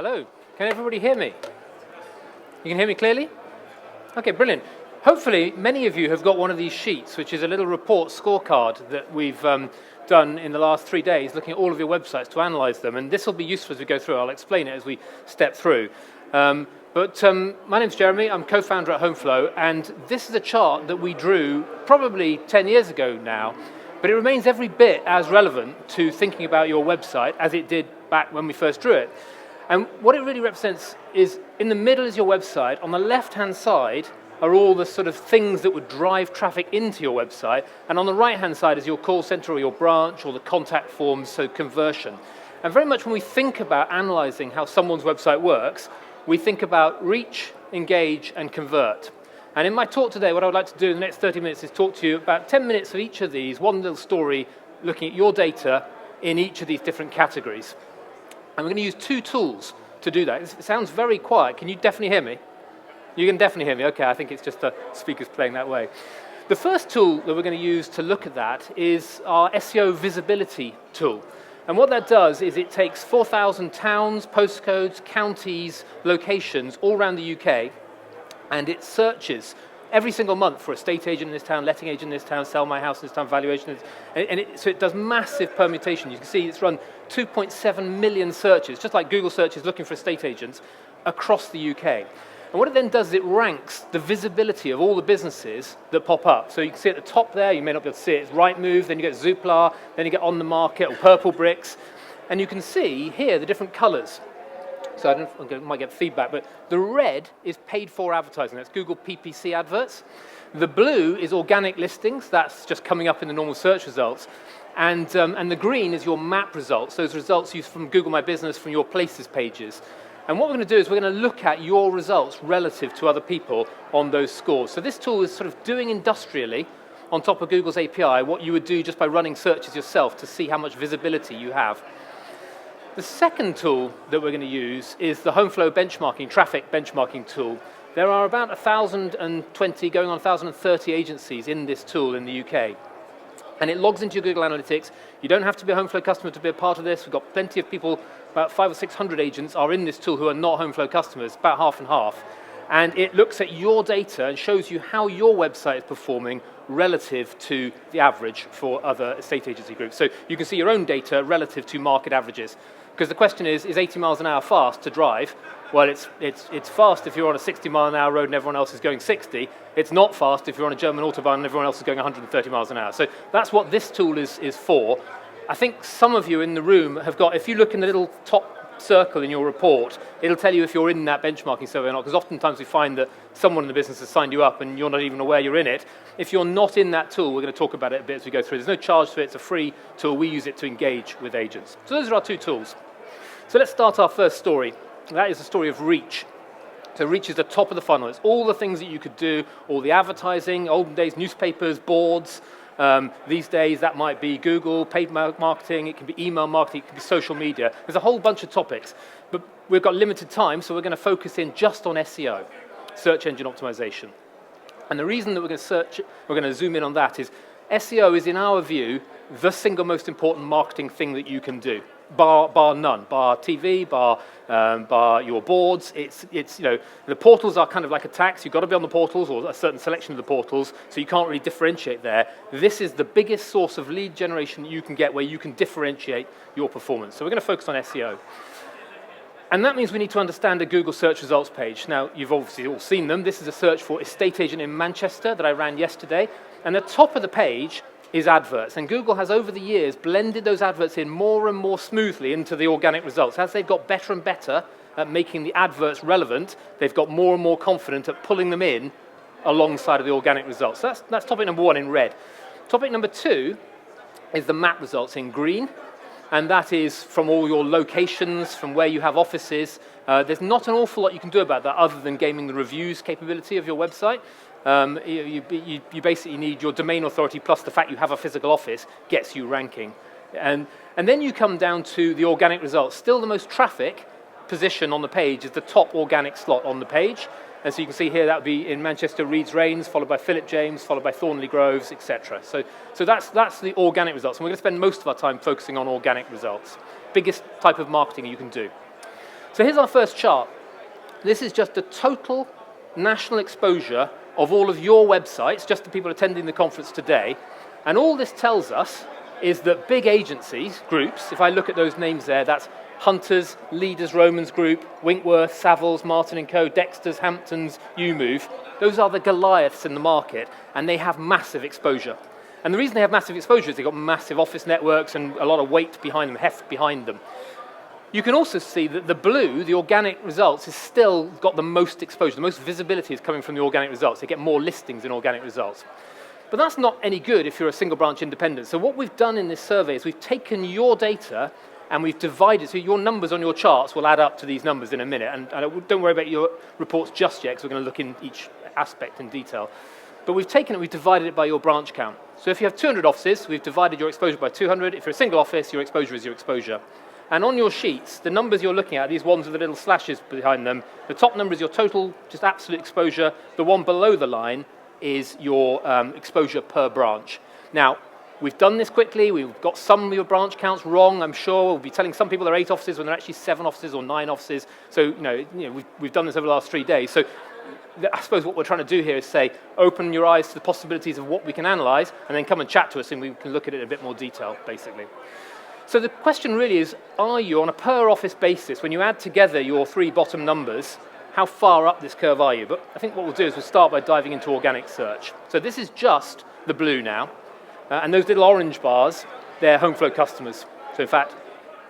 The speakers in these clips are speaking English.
Hello, can everybody hear me? You can hear me clearly? Okay, brilliant. Hopefully, many of you have got one of these sheets, which is a little report scorecard that we've done in the last 3 days, looking at all of your websites to analyze them. And this will be useful as we go through. I'll explain it as we step through. My name's Jeremy. I'm co-founder at HomeFlow, and this is a chart that we drew probably 10 years ago now, but it remains every bit as relevant to thinking about your website as it did back when we first drew it. And what it really represents is, in the middle is your website. On the left-hand side are all the sort of things that would drive traffic into your website, and on the right-hand side is your call center or your branch or the contact forms, so conversion. And very much when we think about analyzing how someone's website works, we think about reach, engage, and convert. And in my talk today, what I would like to do in the next 30 minutes is talk to you about 10 minutes of each of these, one little story, looking at your data in each of these different categories. And we're going to use two tools to do that. It sounds very quiet. Can you definitely hear me? You can definitely hear me. Okay, I think it's just the speakers playing that way. The first tool that we're going to use to look at that is our SEO visibility tool. And what that does is it takes 4,000 towns, postcodes, counties, locations all around the UK, and it searches every single month for estate agent in this town, letting agent in this town, sell my house in this town, valuation. So it does massive permutation. You can see it's run 2.7 million searches, just like Google searches looking for estate agents, across the UK. And what it then does is it ranks the visibility of all the businesses that pop up. So you can see at the top there, you may not be able to see it, it's Rightmove, then you get Zoopla, then you get On the Market or Purple Bricks. And you can see here the different colors. So I don't know, I might get feedback, but the red is paid for advertising. That's Google PPC adverts. The blue is organic listings. That's just coming up in the normal search results. And the green is your map results. Those results used from Google My Business, from your places pages. And what we're going to do is we're going to look at your results relative to other people on those scores. So this tool is sort of doing industrially, on top of Google's API, what you would do just by running searches yourself to see how much visibility you have. The second tool that we're going to use is the HomeFlow benchmarking, traffic benchmarking tool. There are about 1,020, going on 1,030 agencies in this tool in the UK. And it logs into your Google Analytics. You don't have to be a HomeFlow customer to be a part of this. We've got plenty of people, about 500 or 600 agents are in this tool who are not HomeFlow customers, about half and half. And it looks at your data and shows you how your website is performing relative to the average for other estate agency groups. So you can see your own data relative to market averages. Because the question is 80 miles an hour fast to drive? Well, it's fast if you're on a 60-mile-an-hour road and everyone else is going 60. It's not fast if you're on a German autobahn and everyone else is going 130 miles an hour. So that's what this tool is for. I think some of you in the room have got, if you look in the little top circle in your report, it'll tell you if you're in that benchmarking survey or not, because oftentimes we find that someone in the business has signed you up and you're not even aware you're in it. If you're not in that tool, we're going to talk about it a bit as we go through. There's no charge to it. It's a free tool. We use it to engage with agents. So those are our two tools. So let's start our first story. That is the story of reach. So reach is the top of the funnel. It's all the things that you could do, all the advertising, olden days, newspapers, boards. These days, that might be Google, paid marketing, it can be email marketing, it can be social media. There's a whole bunch of topics, but we've got limited time, so we're going to focus in just on SEO, search engine optimization. And the reason that we're going to zoom in on that is SEO is, in our view, the single most important marketing thing that you can do. Bar none, bar TV, bar your boards. It's the portals are kind of like a tax. You've got to be on the portals or a certain selection of the portals, so you can't really differentiate there. This is the biggest source of lead generation you can get where you can differentiate your performance. So we're going to focus on SEO. And that means we need to understand a Google search results page. Now, you've obviously all seen them. This is a search for estate agent in Manchester that I ran yesterday. And the top of the page is adverts. And Google has, over the years, blended those adverts in more and more smoothly into the organic results. As they've got better and better at making the adverts relevant, they've got more and more confident at pulling them in alongside of the organic results. So that's topic number one in red. Topic number two is the map results in green. And that is from all your locations, from where you have offices. There's not an awful lot you can do about that other than gaming the reviews capability of your website. You basically need your domain authority plus the fact you have a physical office gets you ranking. And then you come down to the organic results. Still the most traffic position on the page is the top organic slot on the page. And so you can see here that would be in Manchester, Reeds Rains, followed by Philip James, followed by Thornley Groves, etc. So that's the organic results. And we're going to spend most of our time focusing on organic results. Biggest type of marketing you can do. So here's our first chart. This is just the total national exposure of all of your websites, just the people attending the conference today. And all this tells us is that big agencies, groups, if I look at those names there, that's Hunters, Leaders, Romans Group, Winkworth, Savills, Martin & Co, Dexter's, Hamptons, YouMove, those are the Goliaths in the market, and they have massive exposure. And the reason they have massive exposure is they've got massive office networks and a lot of weight behind them, heft behind them. You can also see that the blue, the organic results, is still got the most exposure. The most visibility is coming from the organic results. They get more listings in organic results. But that's not any good if you're a single branch independent. So what we've done in this survey is we've taken your data and we've divided, so your numbers on your charts will add up to these numbers in a minute. And don't worry about your reports just yet, because we're going to look in each aspect in detail. But we've taken it, we've divided it by your branch count. So if you have 200 offices, we've divided your exposure by 200. If you're a single office, your exposure is your exposure. And on your sheets, the numbers you're looking at, these ones with the little slashes behind them, the top number is your total, just absolute exposure. The one below the line is your exposure per branch. Now, we've done this quickly. We've got some of your branch counts wrong, I'm sure. We'll be telling some people they're 8 offices when they're actually 7 offices or 9 offices. So, we've done this over the last 3 days. So, I suppose what we're trying to do here is say, open your eyes to the possibilities of what we can analyze, and then come and chat to us, and we can look at it in a bit more detail, basically. So the question really is, are you on a per office basis, when you add together your 3 bottom numbers, how far up this curve are you? But I think what we'll do is we'll start by diving into organic search. So this is just the blue now, and those little orange bars, they're home flow customers. So in fact,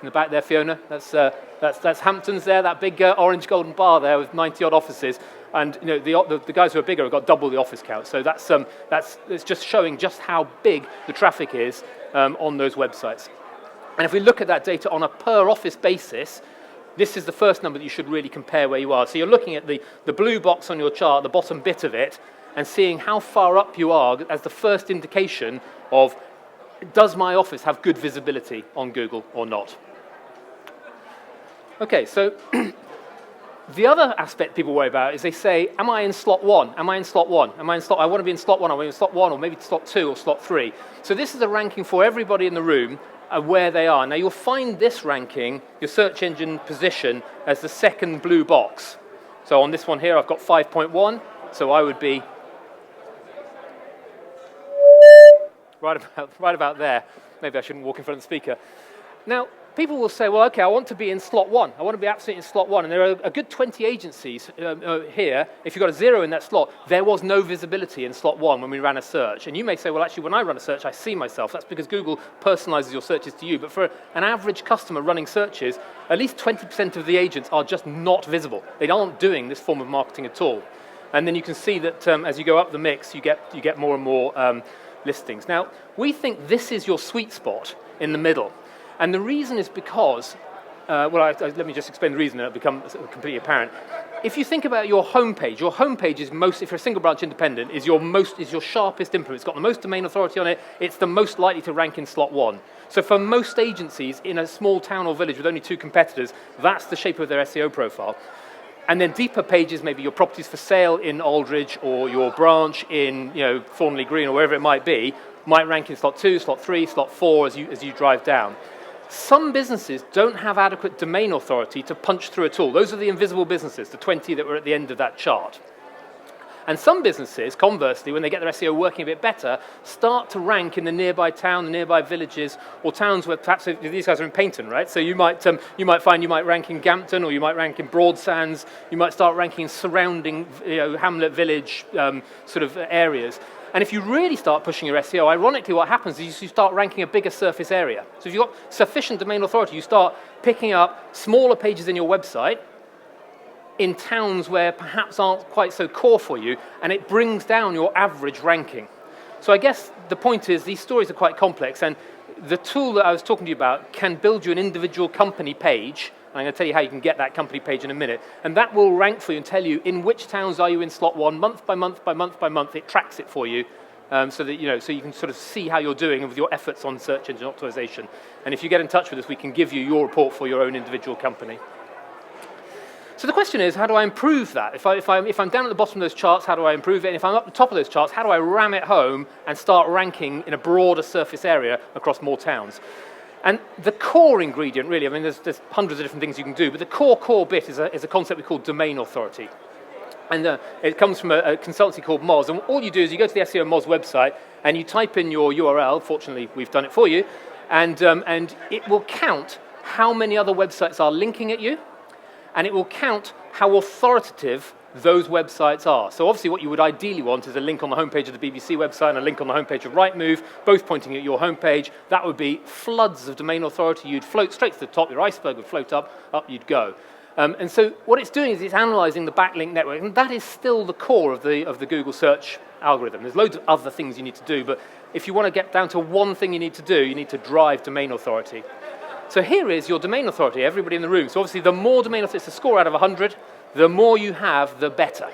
in the back there, Fiona, that's Hamptons there, that big orange golden bar there with 90 odd offices, and the guys who are bigger have got double the office count. So it's just showing just how big the traffic is on those websites. And if we look at that data on a per office basis, this is the first number that you should really compare where you are. So you're looking at the blue box on your chart, the bottom bit of it, and seeing how far up you are as the first indication of, does my office have good visibility on Google or not? Okay, so the other aspect people worry about is they say, am I in slot 1? Am I in slot 1? I want to be in slot 1, I want to be in slot 1, or maybe slot 2 or slot 3. So this is a ranking for everybody in the room where they are. Now you'll find this ranking, your search engine position, as the second blue box. So on this one here, I've got 5.1, so I would be right about there. Maybe I shouldn't walk in front of the speaker. Now, people will say, well, okay, I want to be in slot 1. I want to be absolutely in slot 1. And there are a good 20 agencies here. If you've got a 0 in that slot, there was no visibility in slot 1 when we ran a search. And you may say, well, actually, when I run a search, I see myself. That's because Google personalizes your searches to you. But for an average customer running searches, at least 20% of the agents are just not visible. They aren't doing this form of marketing at all. And then you can see that as you go up the mix, you get more and more listings. Now, we think this is your sweet spot in the middle. And the reason is because, let me just explain the reason and it'll become completely apparent. If you think about your homepage is most, if you're a single branch independent, is your sharpest implement. It's got the most domain authority on it. It's the most likely to rank in slot 1. So for most agencies in a small town or village with only 2 competitors, that's the shape of their SEO profile. And then deeper pages, maybe your properties for sale in Aldridge or your branch in Thornley Green or wherever it might be, might rank in slot 2, slot 3, slot 4 as you drive down. Some businesses don't have adequate domain authority to punch through at all. Those are the invisible businesses, the 20 that were at the end of that chart. And some businesses, conversely, when they get their SEO working a bit better, start to rank in the nearby town, the nearby villages, or towns where perhaps these guys are in Paignton, right? So you might find you might rank in Gampton, or you might rank in Broadsands. You might start ranking in surrounding hamlet, village sort of areas. And if you really start pushing your SEO, ironically what happens is you start ranking a bigger surface area. So if you've got sufficient domain authority, you start picking up smaller pages in your website in towns where perhaps aren't quite so core for you, and it brings down your average ranking. So I guess the point is these stories are quite complex, and the tool that I was talking to you about can build you an individual company page. I'm going to tell you how you can get that company page in a minute. And that will rank for you and tell you in which towns are you in slot 1, month by month by month by month. It tracks it for you so that so you can sort of see how you're doing with your efforts on search engine optimization. And if you get in touch with us, we can give you your report for your own individual company. So the question is, how do I improve that? If I'm down at the bottom of those charts, how do I improve it? And if I'm up the top of those charts, how do I ram it home and start ranking in a broader surface area across more towns? And the core ingredient, really, I mean, there's hundreds of different things you can do, but the core bit is a concept we call domain authority. And it comes from a consultancy called Moz. And all you do is you go to the SEO Moz website and you type in your URL. Fortunately, we've done it for you. And it will count how many other websites are linking at you. And it will count how authoritative those websites are. So obviously what you would ideally want is a link on the homepage of the BBC website and a link on the homepage of Rightmove, both pointing at your homepage. That would be floods of domain authority. You'd float straight to the top, your iceberg would float up you'd go. And so what it's doing is it's analyzing the backlink network, and that is still the core of the Google search algorithm. There's loads of other things you need to do, but if you want to get down to one thing you need to do, you need to drive domain authority. So here is your domain authority, everybody in the room. So obviously the more domain authority, it's a score out of 100, the more you have, the better.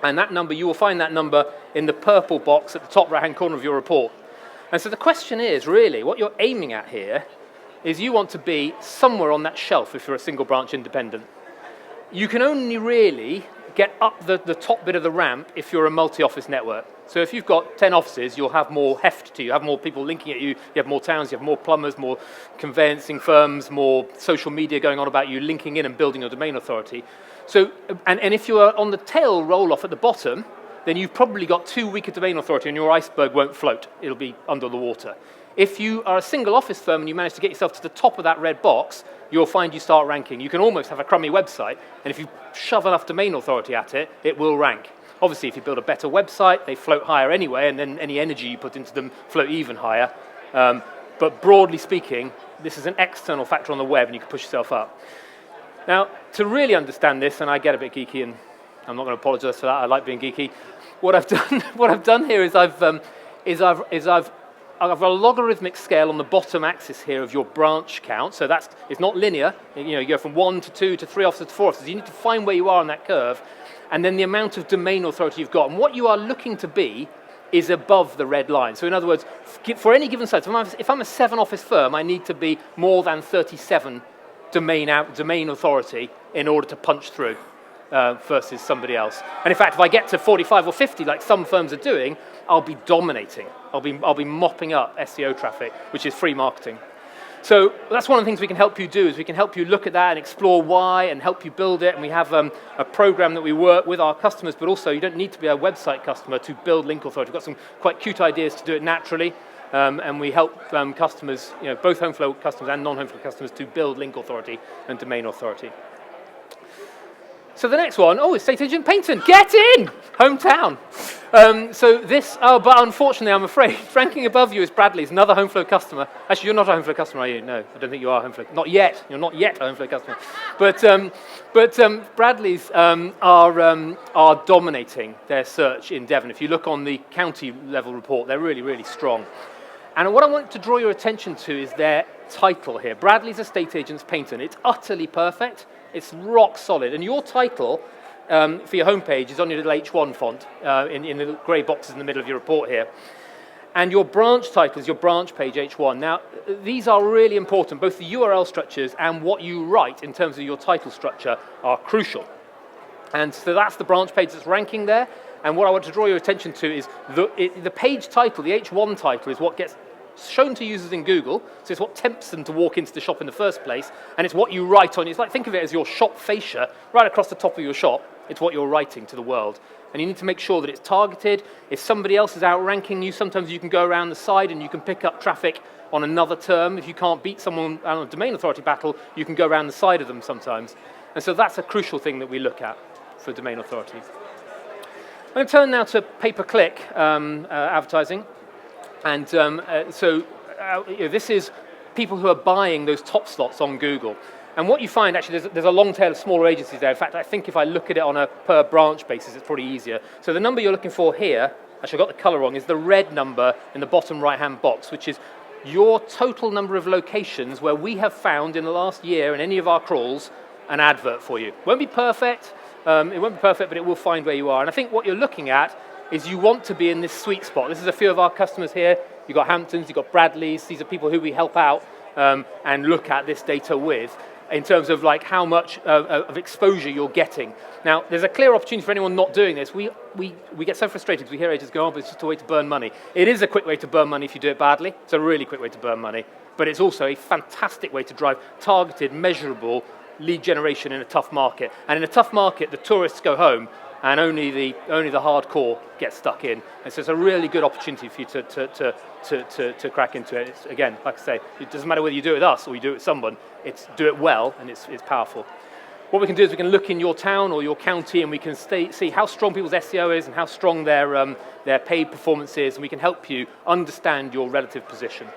And that number, you will find that number in the purple box at the top right-hand corner of your report. And so the question is, really, what you're aiming at here is you want to be somewhere on that shelf if you're a single branch independent. You can only really get up the top bit of the ramp if you're a multi-office network. So if you've got 10 offices, you'll have more heft to you, have more people linking at you, you have more towns, you have more plumbers, more conveyancing firms, more social media going on about you, linking in and building your domain authority. So, and if you are on the tail roll-off at the bottom, then you've probably got too weak a domain authority and your iceberg won't float. It'll be under the water. If you are a single office firm and you manage to get yourself to the top of that red box, you'll find you start ranking. You can almost have a crummy website, and if you shove enough domain authority at it, it will rank. Obviously, if you build a better website, they float higher anyway, and then any energy you put into them float even higher. But broadly speaking, this is an external factor on the web, and you can push yourself up. Now, to really understand this, and I get a bit geeky, and I'm not going to apologize for that. I like being geeky. What I've done here is I've a logarithmic scale on the bottom axis here of your branch count. So it's not linear. You go from 1 to 2 to 3 offices to 4 offices. You need to find where you are on that curve, and then the amount of domain authority you've got. And what you are looking to be is above the red line. So in other words, for any given site, if I'm a 7-office firm, I need to be more than 37 domain authority in order to punch through versus somebody else. And in fact, if I get to 45 or 50, like some firms are doing, I'll be dominating. I'll be mopping up SEO traffic, which is free marketing. So that's one of the things we can help you do, is we can help you look at that and explore why and help you build it. And we have a program that we work with our customers, but also you don't need to be a website customer to build link authority. We've got some quite cute ideas to do it naturally. And we help customers, both HomeFlow customers and non-HomeFlow customers, to build link authority and domain authority. So the next one, estate agent Paynton, get in! Hometown. But unfortunately, I'm afraid, ranking above you is Bradley's, another HomeFlow customer. Actually, you're not a HomeFlow customer, are you? No, I don't think you are a HomeFlow. Not yet. You're not yet a HomeFlow customer. But Bradley's are dominating their search in Devon. If you look on the county level report, they're really, really strong. And what I want to draw your attention to is their title here. Bradley's Estate Agents Paynton. It's utterly perfect. It's rock solid. And your title for your homepage is on your little H1 font in the grey boxes in the middle of your report here. And your branch title is your branch page H1. Now, these are really important. Both the URL structures and what you write in terms of your title structure are crucial. And so that's the branch page that's ranking there. And what I want to draw your attention to is the page title, the H1 title, is what gets shown to users in Google, so it's what tempts them to walk into the shop in the first place, and it's what you write on. It's like, think of it as your shop fascia, right across the top of your shop. It's what you're writing to the world. And you need to make sure that it's targeted. If somebody else is outranking you, sometimes you can go around the side and you can pick up traffic on another term. If you can't beat someone on a domain authority battle, you can go around the side of them sometimes. And so that's a crucial thing that we look at for domain authority. I'm going to turn now to pay-per-click advertising. And this is people who are buying those top slots on Google. And what you find, actually, there's a long tail of smaller agencies there. In fact, I think if I look at it on a per branch basis, it's probably easier. So the number you're looking for here, actually I got the color wrong, is the red number in the bottom right-hand box, which is your total number of locations where we have found in the last year in any of our crawls an advert for you. It won't be perfect, but it will find where you are. And I think what you're looking at is you want to be in this sweet spot. This is a few of our customers here. You've got Hamptons, you've got Bradleys. These are people who we help out and look at this data with in terms of like how much of exposure you're getting. Now, there's a clear opportunity for anyone not doing this. We get so frustrated because we hear agents go, but it's just a way to burn money. It is a quick way to burn money if you do it badly. It's a really quick way to burn money. but it's also a fantastic way to drive targeted, measurable lead generation in a tough market. And in a tough market, the tourists go home, and only the hardcore get stuck in. And so it's a really good opportunity for you to crack into it. It's, again, like I say, it doesn't matter whether you do it with us or you do it with someone. It's do it well, and it's powerful. What we can do is we can look in your town or your county, and we can see how strong people's SEO is and how strong their paid performance is, and we can help you understand your relative position.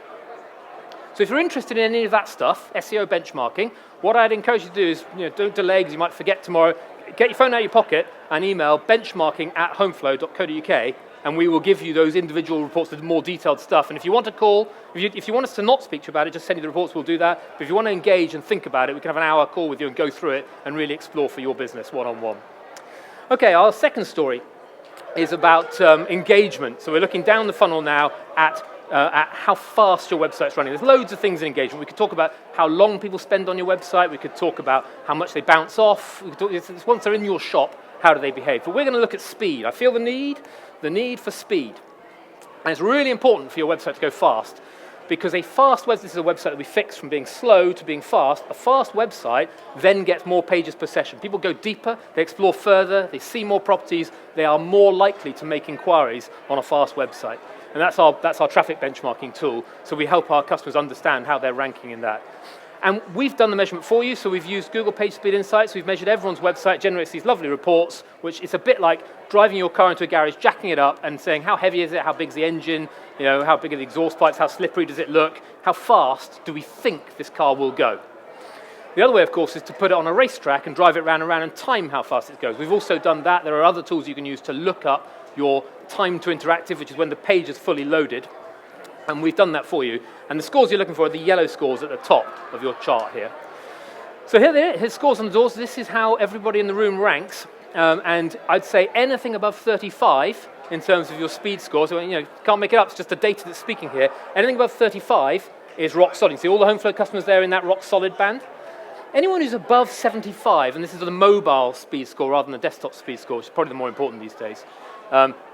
So if you're interested in any of that stuff, SEO benchmarking, what I'd encourage you to do is, don't delay because you might forget tomorrow. Get your phone out of your pocket and email benchmarking@homeflow.co.uk, and we will give you those individual reports with more detailed stuff. And if you want to call, if you want us to not speak to you about it, just send you the reports, we'll do that. But if you want to engage and think about it, we can have an hour call with you and go through it and really explore for your business one-on-one. Okay, our second story is about engagement. So we're looking down the funnel now at how fast your website's running. There's loads of things in engagement. We could talk about how long people spend on your website. We could talk about how much they bounce off. We could talk, once they're in your shop, how do they behave? But we're going to look at speed. I feel the need for speed. And it's really important for your website to go fast, because a fast website, this is a website that we fixed from being slow to being fast. A fast website then gets more pages per session. People go deeper, they explore further, they see more properties, they are more likely to make inquiries on a fast website. And that's our traffic benchmarking tool. So we help our customers understand how they're ranking in that. And we've done the measurement for you. So we've used Google PageSpeed Insights. We've measured everyone's website, generates these lovely reports, which is a bit like driving your car into a garage, jacking it up and saying, how heavy is it? How big's the engine? How big are the exhaust pipes? How slippery does it look? How fast do we think this car will go? The other way, of course, is to put it on a racetrack and drive it round and round and time how fast it goes. We've also done that. There are other tools you can use to look up your time to interactive, which is when the page is fully loaded. And we've done that for you. And the scores you're looking for are the yellow scores at the top of your chart here. So here's scores on the doors. This is how everybody in the room ranks. And I'd say anything above 35 in terms of your speed score. So, can't make it up. It's just the data that's speaking here. Anything above 35 is rock solid. See all the HomeFlow customers there in that rock solid band? Anyone who's above 75, and this is the mobile speed score rather than the desktop speed score, which is probably the more important these days,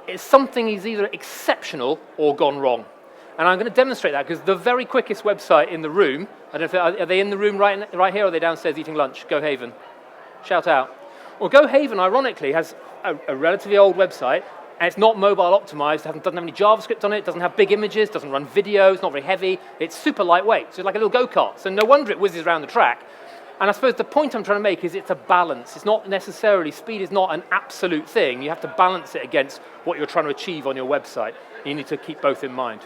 it's something is either exceptional or gone wrong. And I'm going to demonstrate that because the very quickest website in the room, I don't know if are they in the room right here, or are they downstairs eating lunch? Go Haven. Shout out. Well, Go Haven, ironically, has a relatively old website, and it's not mobile optimized, doesn't have any JavaScript on it, doesn't have big images, doesn't run video, it's not very heavy, it's super lightweight, so it's like a little go-kart. So no wonder it whizzes around the track. And I suppose the point I'm trying to make is it's a balance. It's not necessarily, speed is not an absolute thing. You have to balance it against what you're trying to achieve on your website. You need to keep both in mind.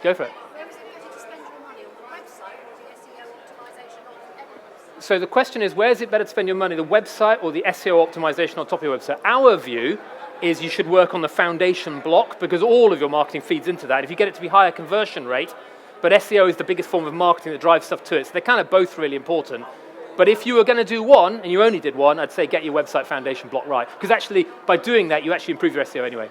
Go for it. Where is it better to spend your money, on the website or the SEO optimization on elements? So the question is, where is it better to spend your money, the website or the SEO optimization on top of your website? Our view is you should work on the foundation block, because all of your marketing feeds into that. If you get it to be higher conversion rate, but SEO is the biggest form of marketing that drives stuff to it, so they're kind of both really important. But if you were going to do one, and you only did one, I'd say get your website foundation block right, because actually, by doing that, you actually improve your SEO anyway.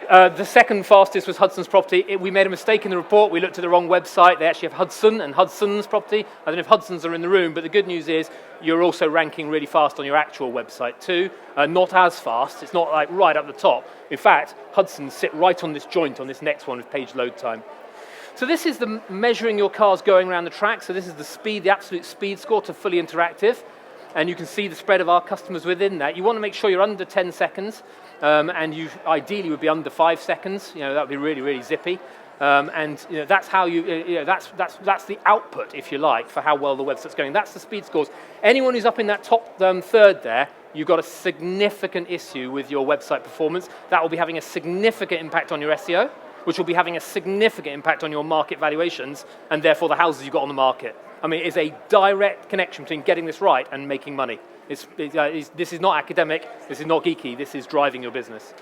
The second fastest was Hudson's Property. We made a mistake in the report. We looked at the wrong website. They actually have Hudson and Hudson's Property. I don't know if Hudson's are in the room, but the good news is you're also ranking really fast on your actual website too. Not as fast. It's not like right up the top. In fact, Hudson's sit right on this joint on this next one with page load time. So this is the measuring your cars going around the track. So this is the speed, the absolute speed score to fully interactive. And you can see the spread of our customers within that. You want to make sure you're under 10 seconds, and you ideally would be under 5 seconds. That would be really, really zippy. That's how that's the output, if you like, for how well the website's going. That's the speed scores. Anyone who's up in that top third there, you've got a significant issue with your website performance. That will be having a significant impact on your SEO, which will be having a significant impact on your market valuations, and therefore the houses you've got on the market. I mean, it's a direct connection between getting this right and making money. This is not academic, this is not geeky, this is driving your business.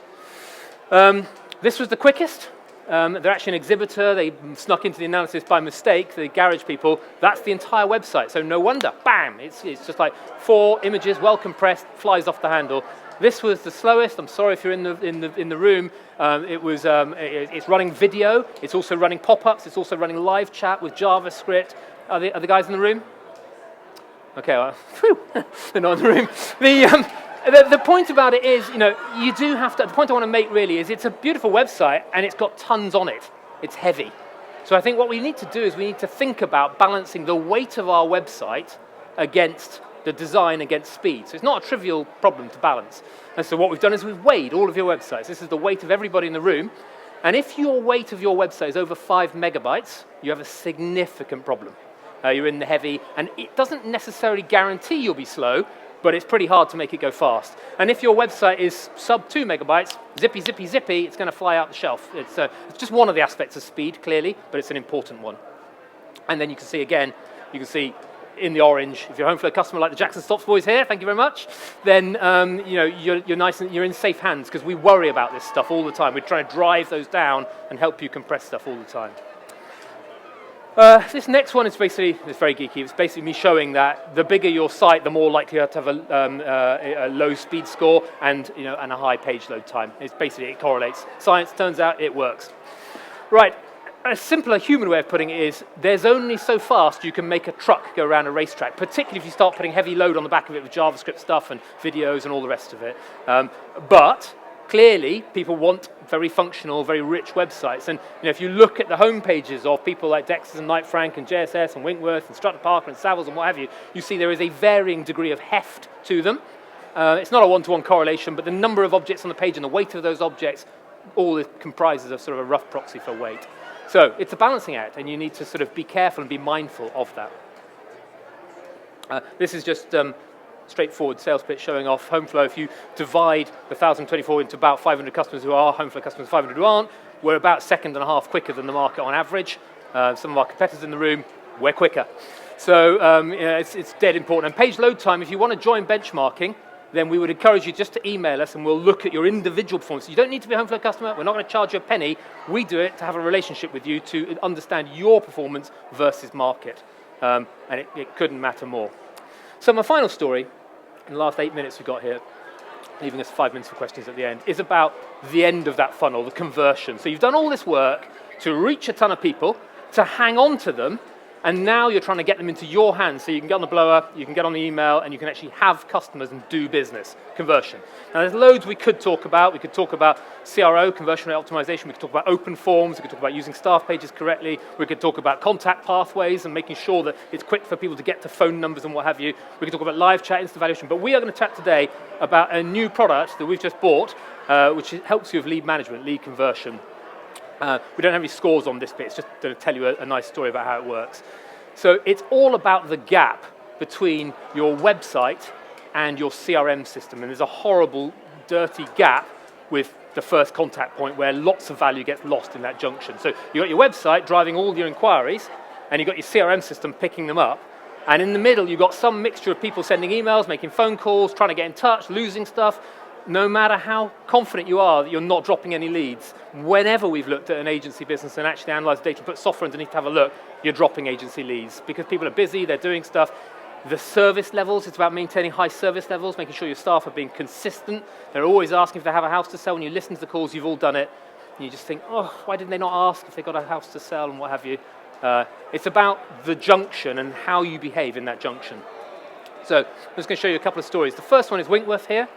This was the quickest. They're actually an exhibitor. They snuck into the analysis by mistake, the garage people. That's the entire website, so no wonder. Bam! It's just like 4 images, well compressed, flies off the handle. This was the slowest. I'm sorry if you're in the room. It's running video. It's also running pop-ups. It's also running live chat with JavaScript. Are the guys in the room? Okay, well, they're not in the room. The point about it is, you do have to. The point I want to make really is it's a beautiful website and it's got tons on it. It's heavy. So I think what we need to do is we need to think about balancing the weight of our website against the design, against speed. So it's not a trivial problem to balance. And so what we've done is we've weighed all of your websites. This is the weight of everybody in the room. And if your weight of your website is over 5 megabytes, you have a significant problem. You're in the heavy, and it doesn't necessarily guarantee you'll be slow, but it's pretty hard to make it go fast. And if your website is sub 2 megabytes, zippy, zippy, zippy, it's going to fly out the shelf. It's just one of the aspects of speed, clearly, but it's an important one. And then you can see again, you can see in the orange, if you're a HomeFlow customer like the Jackson Stops boys here, thank you very much, then you're nice and you're in safe hands, because we worry about this stuff all the time. We're trying to drive those down and help you compress stuff all the time. This next one is basically, it's very geeky, it's basically me showing that the bigger your site, the more likely you have to have a low speed score and a high page load time. It's basically, it correlates. Science, turns out it works. Right, a simpler human way of putting it is, there's only so fast you can make a truck go around a racetrack, particularly if you start putting heavy load on the back of it with JavaScript stuff and videos and all the rest of it. But clearly, people want very functional, very rich websites. And if you look at the home pages of people like Dexter's and Knight Frank and JSS and Winkworth and Strutter Parker and Savills and what have you, you see there is a varying degree of heft to them. It's not a one-to-one correlation, but the number of objects on the page and the weight of those objects all it comprises of sort of a rough proxy for weight. So it's a balancing act, and you need to sort of be careful and be mindful of that. This is just straightforward sales pitch showing off HomeFlow. If you divide the 1,024 into about 500 customers who are HomeFlow customers, 500 who aren't, we're about a second and a half quicker than the market on average. Some of our competitors in the room, we're quicker. So it's dead important. And page load time, if you want to join benchmarking, then we would encourage you just to email us and we'll look at your individual performance. You don't need to be a HomeFlow customer. We're not going to charge you a penny. We do it to have a relationship with you to understand your performance versus market. And it couldn't matter more. So my final story, in the last 8 minutes we've got here, leaving us 5 minutes for questions at the end, is about the end of that funnel, the conversion. So you've done all this work to reach a ton of people, to hang on to them, and now you're trying to get them into your hands so you can get on the blower, you can get on the email, and you can actually have customers and do business, conversion. Now there's loads we could talk about. We could talk about CRO, conversion rate optimization. We could talk about open forms. We could talk about using staff pages correctly. We could talk about contact pathways and making sure that it's quick for people to get to phone numbers and what have you. We could talk about live chat, instant valuation. But we are going to chat today about a new product that we've just bought, which helps you with lead management, lead conversion. We don't have any scores on this bit. It's just going to tell you a nice story about how it works. So it's all about the gap between your website and your CRM system. And there's a horrible, dirty gap with the first contact point where lots of value gets lost in that junction. So you've got your website driving all your inquiries, and you've got your CRM system picking them up. And in the middle, you've got some mixture of people sending emails, making phone calls, trying to get in touch, losing stuff. No matter how confident you are that you're not dropping any leads, whenever we've looked at an agency business and actually analysed data, put software underneath to have a look, you're dropping agency leads because people are busy, they're doing stuff. The service levels, it's about maintaining high service levels, making sure your staff are being consistent. They're always asking if they have a house to sell. When you listen to the calls, you've all done it. And you just think, oh, why didn't they not ask if they got a house to sell and what have you? It's about the junction and how you behave in that junction. So I'm just going to show you a couple of stories. The first one is Winkworth here.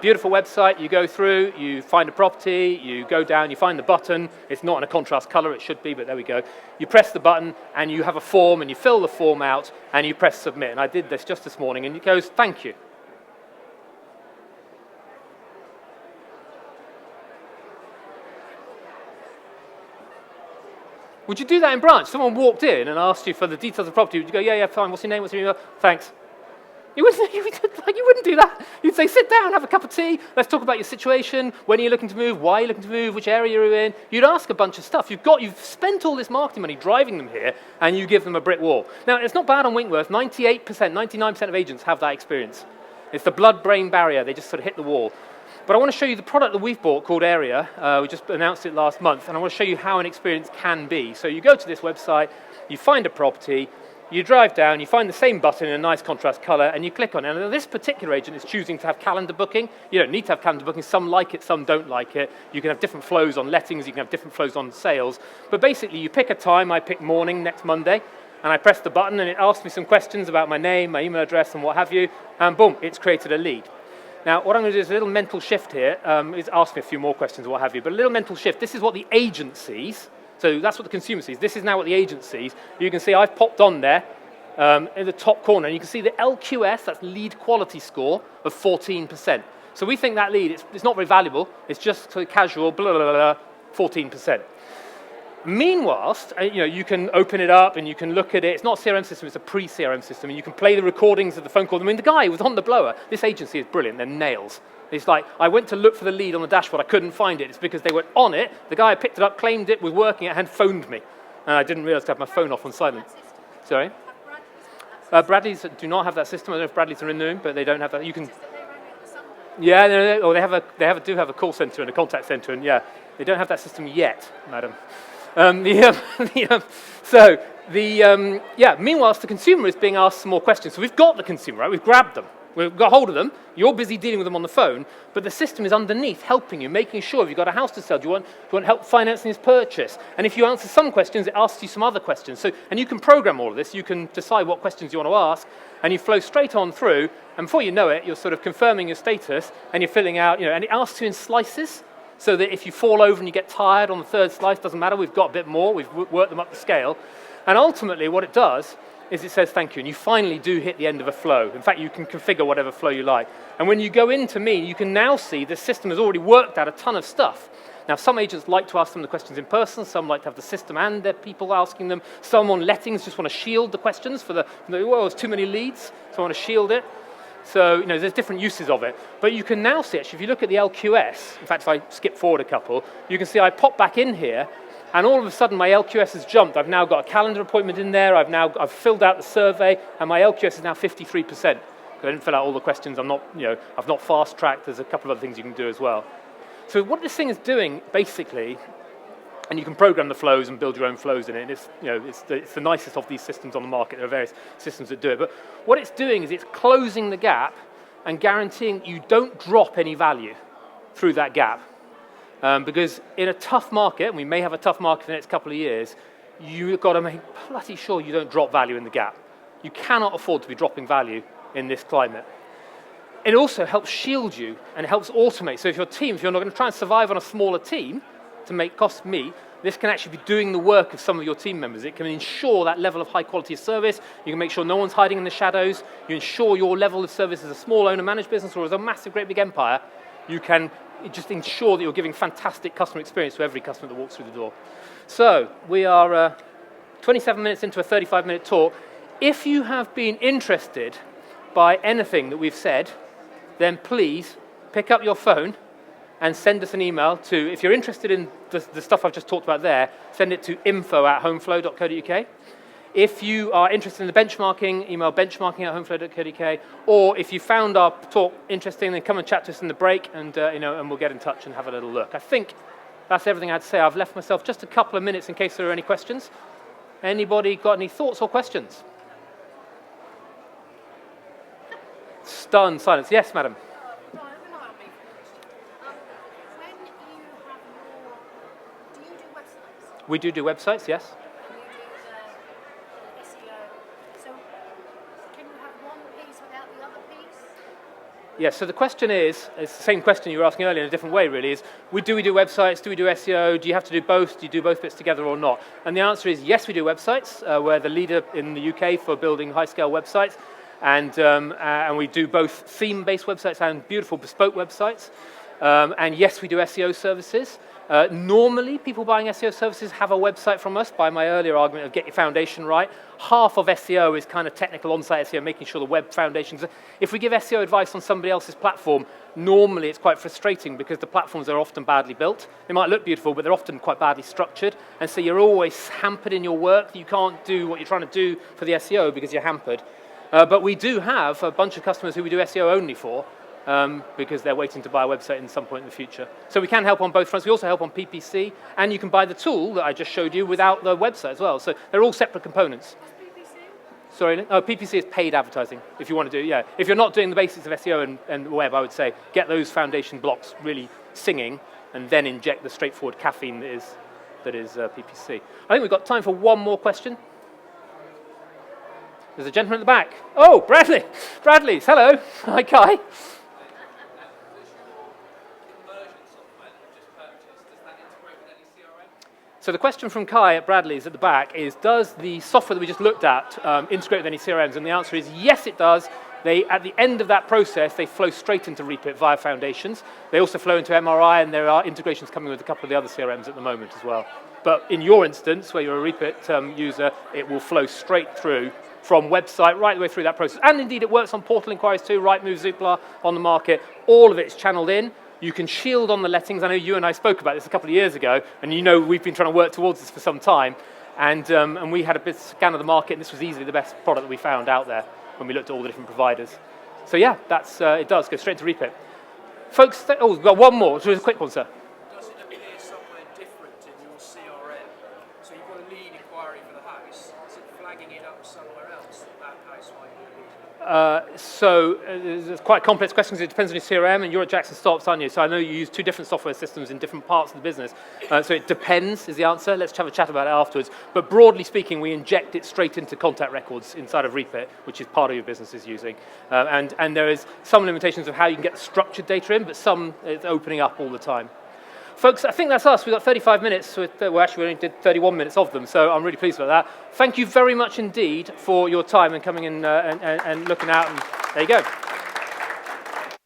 Beautiful website, you go through, you find a property, you go down, you find the button. It's not in a contrast color, it should be, but there we go. You press the button and you have a form and you fill the form out and you press submit. And I did this just this morning and it goes, thank you. Would you do that in branch? Someone walked in and asked you for the details of the property. Would you go, yeah, fine, what's your name, what's your email? Thanks. You wouldn't do that. You'd say, sit down, have a cup of tea, let's talk about your situation, when are you looking to move, why are you looking to move, which area you're in. You'd ask a bunch of stuff. You've spent all this marketing money driving them here, and you give them a brick wall. Now, it's not bad on Winkworth. 98%, 99% of agents have that experience. It's the blood-brain barrier. They just sort of hit the wall. But I want to show you the product that we've bought called Area. We just announced it last month, and I want to show you how an experience can be. So you go to this website, you find a property, you drive down, you find the same button in a nice contrast color, and you click on it. And this particular agent is choosing to have calendar booking. You don't need to have calendar booking. Some like it, some don't like it. You can have different flows on lettings. You can have different flows on sales. But basically, you pick a time. I pick morning next Monday, and I press the button, and it asks me some questions about my name, my email address, and what have you. And boom, it's created a lead. Now, what I'm going to do is a little mental shift here. Is ask me a few more questions or what have you. But a little mental shift. This is what the agent sees. So that's what the consumer sees. This is now what the agent sees. You can see I've popped on there in the top corner, and you can see the LQS, that's lead quality score, of 14%. So we think that lead, it's not very valuable. It's just sort of casual, blah, blah, blah, 14%. Meanwhile, you can open it up and you can look at it. It's not a CRM system, it's a pre-CRM system, and you can play the recordings of the phone call. I mean, the guy was on the blower. This agency is brilliant. They're nails. It's like, I went to look for the lead on the dashboard. I couldn't find it. It's because they were on it. The guy picked it up, claimed it, was working it, and phoned me. And I didn't realize to have my phone off on silent. Sorry? Bradley's do not have that system. I don't know if Bradley's are in the room, but they don't have that. You can. Yeah, they do have a call center and a contact center, and yeah, they don't have that system yet, madam. Meanwhile, the consumer is being asked some more questions. So we've got the consumer, right? We've grabbed them. We've got hold of them. You're busy dealing with them on the phone, but the system is underneath helping you, making sure if you've got a house to sell, do you want help financing his purchase? And if you answer some questions, it asks you some other questions. And you can program all of this. You can decide what questions you want to ask, and you flow straight on through, and before you know it, you're sort of confirming your status, and you're filling out, and it asks you in slices, so that if you fall over and you get tired on the third slice, doesn't matter, we've got a bit more, we've worked them up the scale. And ultimately, what it does is it says thank you, and you finally do hit the end of a flow. In fact, you can configure whatever flow you like. And when you go into me, you can now see the system has already worked out a ton of stuff. Now, some agents like to ask them the questions in person, some like to have the system and their people asking them. Some on lettings just want to shield the questions for there's too many leads, so I want to shield it. So, there's different uses of it. But you can now see, actually, if you look at the LQS, in fact, if I skip forward a couple, you can see I pop back in here, and all of a sudden my LQS has jumped. I've now got a calendar appointment in there, I've filled out the survey, and my LQS is now 53%. I didn't fill out all the questions, I've not fast-tracked, there's a couple of other things you can do as well. So what this thing is doing, basically, and you can program the flows and build your own flows in it, and it's the nicest of these systems on the market. There are various systems that do it, but what it's doing is it's closing the gap and guaranteeing you don't drop any value through that gap. Because in a tough market, and we may have a tough market for the next couple of years, you've got to make bloody sure you don't drop value in the gap. You cannot afford to be dropping value in this climate. It also helps shield you, and it helps automate. So if you're not going to try and survive on a smaller team to make costs meet, this can actually be doing the work of some of your team members. It can ensure that level of high quality of service. You can make sure no one's hiding in the shadows. You ensure your level of service as a small owner-managed business or as a massive, great big empire. You can just ensure that you're giving fantastic customer experience to every customer that walks through the door. So we are 27 minutes into a 35-minute talk. If you have been interested by anything that we've said, then please pick up your phone and send us an email to, if you're interested in the stuff I've just talked about there, send it to info@homeflow.co.uk. If you are interested in the benchmarking, email benchmarking@homeflow.co.uk. Or if you found our talk interesting, then come and chat to us in the break, and and we'll get in touch and have a little look. I think that's everything I'd say. I've left myself just a couple of minutes in case there are any questions. Anybody got any thoughts or questions? Stunned silence. Yes, madam. We do websites, yes. And you do the SEO. So can you have one piece without the other piece? Yes, so the question is, it's the same question you were asking earlier in a different way really, is we do websites, do we do SEO, do you have to do both, do you do both bits together or not? And the answer is yes, we do websites. We're the leader in the UK for building high-scale websites, and we do both theme-based websites and beautiful bespoke websites. And yes, we do SEO services. Normally, people buying SEO services have a website from us, by my earlier argument of get your foundation right. Half of SEO is kind of technical on-site SEO, making sure the web foundations. If we give SEO advice on somebody else's platform, normally it's quite frustrating because the platforms are often badly built. They might look beautiful, but they're often quite badly structured. And so you're always hampered in your work. You can't do what you're trying to do for the SEO because you're hampered. But we do have a bunch of customers who we do SEO only for, because they're waiting to buy a website in some point in the future. So we can help on both fronts. We also help on PPC, and you can buy the tool that I just showed you without the website as well. So they're all separate components. PPC? Sorry, no, PPC is paid advertising, if you want to do, yeah. If you're not doing the basics of SEO and web, I would say get those foundation blocks really singing, and then inject the straightforward caffeine that is PPC. I think we've got time for one more question. There's a gentleman at the back. Oh, Bradley. Bradley's, hello. Hi, Kai. So the question from Kai at Bradley's at the back is, does the software that we just looked at integrate with any CRMs? And the answer is yes, it does. At the end of that process, they flow straight into Repit via Foundations. They also flow into MRI, and there are integrations coming with a couple of the other CRMs at the moment as well. But in your instance, where you're a Repit user, it will flow straight through from website right the way through that process. And indeed, it works on portal inquiries too, Rightmove, Zoopla, on the market. All of it's channeled in. You can shield on the lettings. I know you and I spoke about this a couple of years ago, and you know we've been trying to work towards this for some time. And we had a bit of scan of the market, and this was easily the best product that we found out there when we looked at all the different providers. So yeah, it does go straight to Repit. Folks, we've got one more. Just a quick one, sir. Does it appear somewhere different in your CRM? So you've got a lead inquiry for the house. Is it flagging it up somewhere else that house might be? There's quite complex questions. It depends on your CRM, and you're at Jackson Stops, aren't you? So I know you use two different software systems in different parts of the business. So it depends is the answer. Let's have a chat about it afterwards. But broadly speaking, we inject it straight into contact records inside of Repit, which is part of your business is using. And there is some limitations of how you can get structured data in, but some it's opening up all the time. Folks, I think that's us. We've got 35 minutes. We only did 31 minutes of them, so I'm really pleased about that. Thank you very much indeed for your time and coming in and looking out. And there you go.